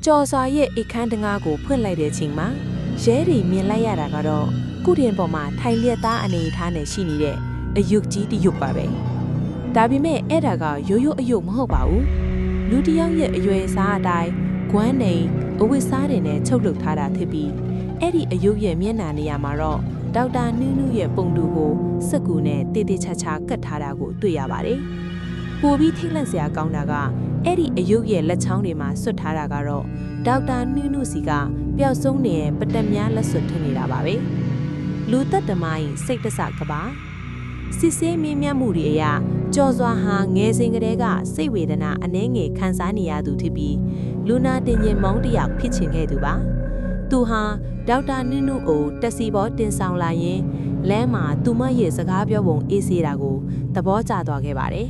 ကြော်စွာရဲ့အခန်းတငါးကိုဖွင့်လိုက်တဲ့ချိန်မှာရဲတွေမြင်လိုက်ရတာကတော့ကုတင်ပေါ်မှာထိုင်လျက်သားအနေထားနဲ့ရှိနေတဲ့အယုတ်ကြီးတစ်ယုတ်ပါပဲဒါပေမဲ့အဲ့ဒါကရိုးရိုးအယုတ်မဟုတ်ပါဘူးလူတစ်ယောက်ရဲ့အရွယ်အစားအတိုင်းဂွမ်းနေအဝတ်စားတွေနဲ့ချုပ်လုပ်ထားတာဖြစ်ပြီးအဲ့ဒီအယုတ်ရဲ့မျက်နှာနေရာမှာတော့ဒေါက်တာနူးနူးရဲ့ပုံတူကိုစက်ကူနဲ့တေးသေးချာချာကတ်ထားတာကိုတွေ့ရပါတယ်ပိုပြီးထိတ်လန့်စရာကောင်းတာကအဲ့ဒီအယုတ်ရဲ့လက်ချောင်းတွေမှာဆွတ်ထားတာကတော့ဒေါက်တာနူးနူးစီကပျောက်ဆုံးနေတဲ့ပတက်များလက်ဆွတ်ထင်းနေတာပါပဲလူသက်သမားရင်စိတ်တဆကပါစစ်ဆေးမင်းမြတ်မှုတွေအရကြော်စွာဟာငယ်စဉ်ကတည်းကစိတ်ဝေဒနာအနှဲငယ်ခံစားနေရသူဖြစ်ပြီးလူနာတင်ရင်မောင်းတယောက်ဖြစ်ချင်ခဲ့သူပါသူဟာဒေါက်တာနုနုကိုတက်စီဘောတင်ဆောင်လာရင်လမ်းမှာသူမရဲ့စကားပြောပုံအေးစေးတာကိုသဘောကျသွားခဲ့ပါတယ်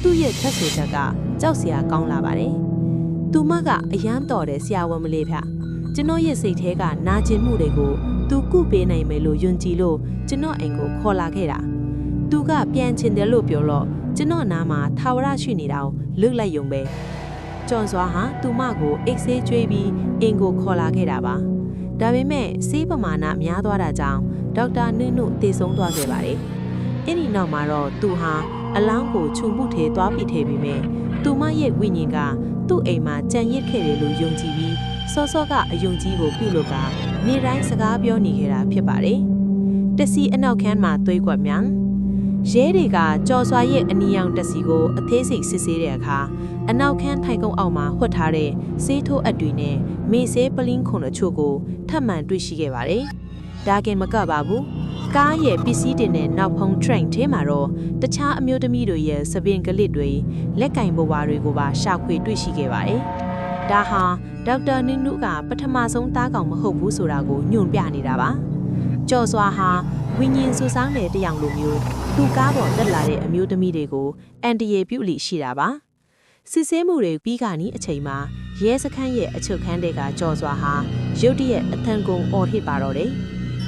သူ့ရဲ့ထက်ဆိုချက်ကကြောက်စရာကောင်းလာပါတယ်သူမကအယမ်းတော်တဲ့ဆရာဝန်မလေးဗျကျွန်တော်ရဲ့စိတ်ထဲကနာကျင်မှုတွေကိုသူကုပေးနိုင်မယ်လို့ယုံကြည်လို့ကျွန်တော်အိမ်ကိုခေါ်လာခဲ့တာသူကပြန်ချင်တယ်လို့ပြောတော့ကျွန်တော်နားမှာထာဝရရှိနေတာကိုလွတ်လိုက်ယုံပဲကျော်စွာဟာသူမကိုအိတ်ဆေးကျွေးပြီးအိမ်ကိုခေါ်လာခဲ့တာပါဒါပေမဲ့ဆေးပမာဏများသွားတာကြောင့်ဒေါက်တာနုနုတေဆုံးသွားခဲ့ပါတယ်အဲ့ဒီနောက်မှာတော့သူဟာအလောင်းကိုခြုံမှုထဲသွားပြီးထဲပြီးမဲ့သူမရဲ့ဝိညာဉ်ကသူ့အိမ်မှာကြံရစ်ခဲ့တယ်လို့ယုံကြည်ပြီးစောစောကအယုံကြီးကိုပြုလုပ်ကနေတိုင်းစကားပြောနေခဲ့တာဖြစ်ပါတယ်တစီအနောက်ခန်းမှာသွေးကွက်မြန်ရဲတွေကကြော်စွာရဲ့အနီရောင်တက်စီကိုအသေးစိတ်စစ်ဆေးတဲ့အခါအနောက်ခန်းထိုင်ကုန်းအောက်မှာဝှက်ထားတဲ့ဆေးထိုးအပ်တွေနဲ့မေဆေးပလင်းခွန်တို့ချို့ကိုထပ်မံတွေ့ရှိခဲ့ပါတယ်။ဒါကင်မကပါဘူး။ကားရဲ့ပစ္စည်းတင်တဲ့နောက်ဖုံး train ထဲမှာတော့တခြားအမျိုးသမီးတွေရဲ့စပင်ကလစ်တွေလက်ကင်ဘဝတွေကိုပါရှာဖွေတွေ့ရှိခဲ့ပါတယ်။ဒါဟာဒေါက်တာနုနုကပထမဆုံးသားကောင်မဟုတ်ဘူးဆိုတာကိုညွှန်ပြနေတာပါ။ကျော်စွာဟာဝိညာဉ်ဆူဆောင်းတဲ့တယောက်လိုမျိုးသူကားပေါ်တက်လာတဲ့အမျိုးသမီးတွေကိုအန်တီယေပြုလိရှိတာပါစစ်ဆေးမှုတွေပြီးကနီးအချိန်မှာရဲစခန်းရဲ့အချုပ်ခန်းတွေကကြော်စွာဟာရုတ်တရက်အထံကုန်အော်ဟစ်ပါတော့တယ်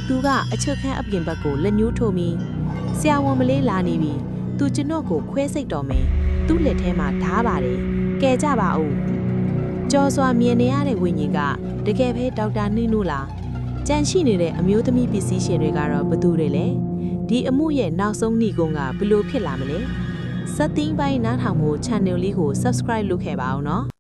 သူကအချုပ်ခန်းအပြင်ဘက်ကိုလက်ညှိုးထိုးပြီးဆရာဝန်မလေးလာနေပြီသူကျွန်တော်ကိုခွဲစိတ်တော်မယ်သူ့လက်ထဲမှာဓားပါတယ်ကဲကြပါဦးကြော်စွာမြင်နေရတဲ့ဝိညာဉ်ကတကယ်ပဲဒေါက်တာနှင်းနိုးလားကြံရှိနေတဲ့အမျိုးသမီးပစ္စည်းရှင်တွေကတော့ဘသူတွေလဲဒီအမှုရဲ့နောက်ဆုံးနှီးကုန်းကဘယ်လိုဖြစ်လာမလဲစက်သိန်းပိုင်းနားထောင်ဖို့ channel လေးကို subscribe လုပ်ခဲ့ပါအောင်နော်